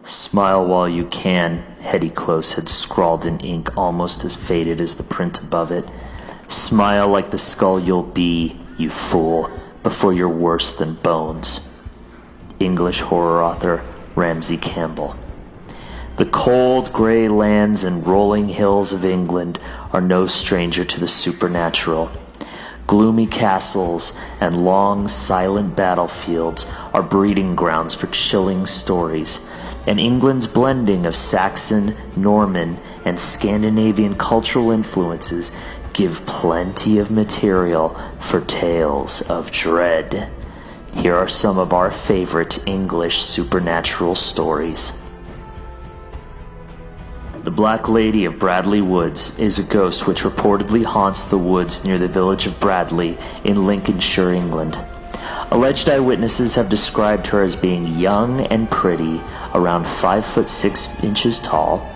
Smile while you can, Hetty Close had scrawled in ink almost as faded as the print above it. Smile like the skull you'll be, you fool, before you're worse than bones. English horror author Ramsey Campbell. The cold, gray lands and rolling hills of England are no stranger to the supernatural. Gloomy castles and long, silent battlefields are breeding grounds for chilling stories, and England's blending of Saxon, Norman, and Scandinavian cultural influences give plenty of material for tales of dread. Here are some of our favorite English supernatural stories. The Black Lady of Bradley Woods is a ghost which reportedly haunts the woods near the village of Bradley in Lincolnshire, England. Alleged eyewitnesses have described her as being young and pretty, around 5'6" tall,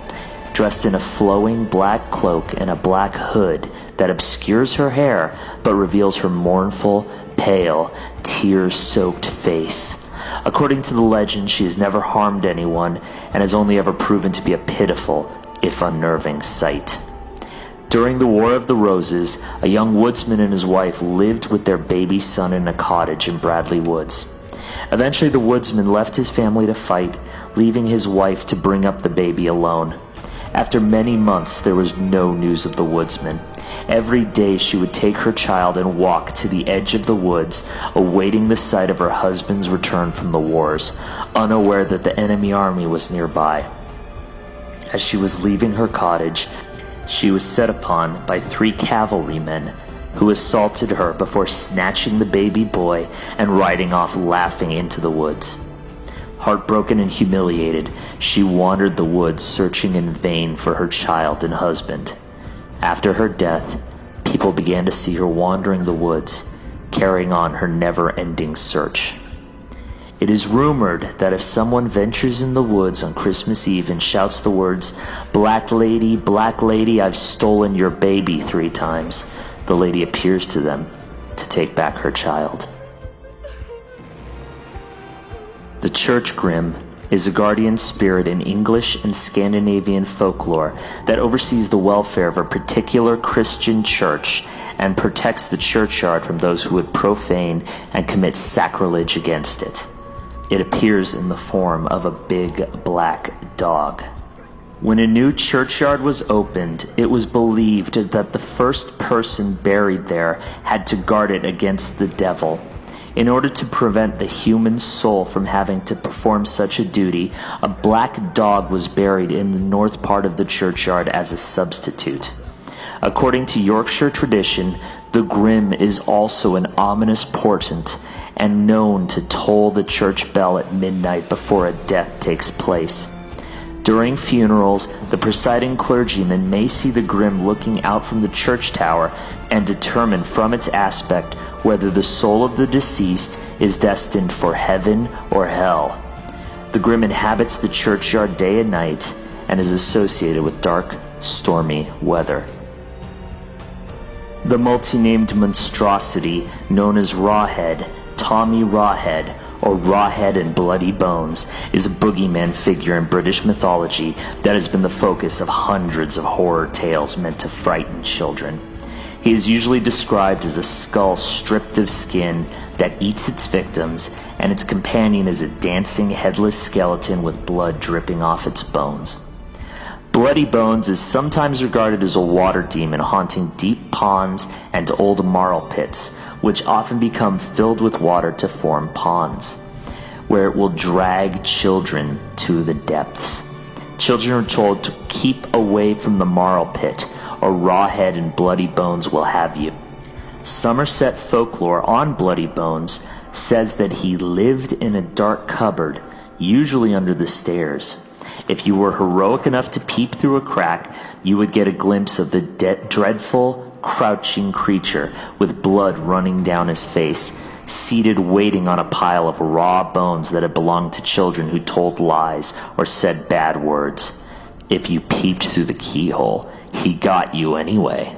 dressed in a flowing black cloak and a black hood that obscures her hair but reveals her mournful, pale, tear-soaked face. According to the legend, she has never harmed anyone and has only ever proven to be a pitiful, if unnerving, sight. During the War of the Roses, a young woodsman and his wife lived with their baby son in a cottage in Bradley Woods. Eventually, the woodsman left his family to fight, leaving his wife to bring up the baby alone. After many months, there was no news of the woodsman. Every day she would take her child and walk to the edge of the woods, awaiting the sight of her husband's return from the wars, unaware that the enemy army was nearby. As she was leaving her cottage, she was set upon by 3 cavalrymen who assaulted her before snatching the baby boy and riding off laughing into the woods. Heartbroken and humiliated, she wandered the woods searching in vain for her child and husband. After her death, people began to see her wandering the woods, carrying on her never-ending search. It is rumored that if someone ventures in the woods on Christmas Eve and shouts the words, Black Lady, I've stolen your baby" 3 times, the lady appears to them to take back her child. The Church Grimm is a guardian spirit in English and Scandinavian folklore that oversees the welfare of a particular Christian church and protects the churchyard from those who would profane and commit sacrilege against it. It appears in the form of a big black dog. When a new churchyard was opened, it was believed that the first person buried there had to guard it against the devil. In order to prevent the human soul from having to perform such a duty, a black dog was buried in the north part of the churchyard as a substitute. According to Yorkshire tradition, the Grimm is also an ominous portent and known to toll the church bell at midnight before a death takes place. During funerals, the presiding clergyman may see the Grimm looking out from the church tower and determine from its aspect whether the soul of the deceased is destined for heaven or hell. The Grimm inhabits the churchyard day and night and is associated with dark, stormy weather. The multi-named monstrosity known as Rawhead, Tommy Rawhead, or Rawhead and Bloody Bones, is a boogeyman figure in British mythology that has been the focus of hundreds of horror tales meant to frighten children. He is usually described as a skull stripped of skin that eats its victims, and its companion is a dancing headless skeleton with blood dripping off its bones. Bloody Bones is sometimes regarded as a water demon haunting deep ponds and old marl pits, which often become filled with water to form ponds, where it will drag children to the depths. Children are told to keep away from the marl pit, or Rawhead and Bloody Bones will have you. Somerset folklore on Bloody Bones says that he lived in a dark cupboard, usually under the stairs. If you were heroic enough to peep through a crack, you would get a glimpse of the dreadful, crouching creature with blood running down his face, seated waiting on a pile of raw bones that had belonged to children who told lies or said bad words. If you peeped through the keyhole, he got you anyway.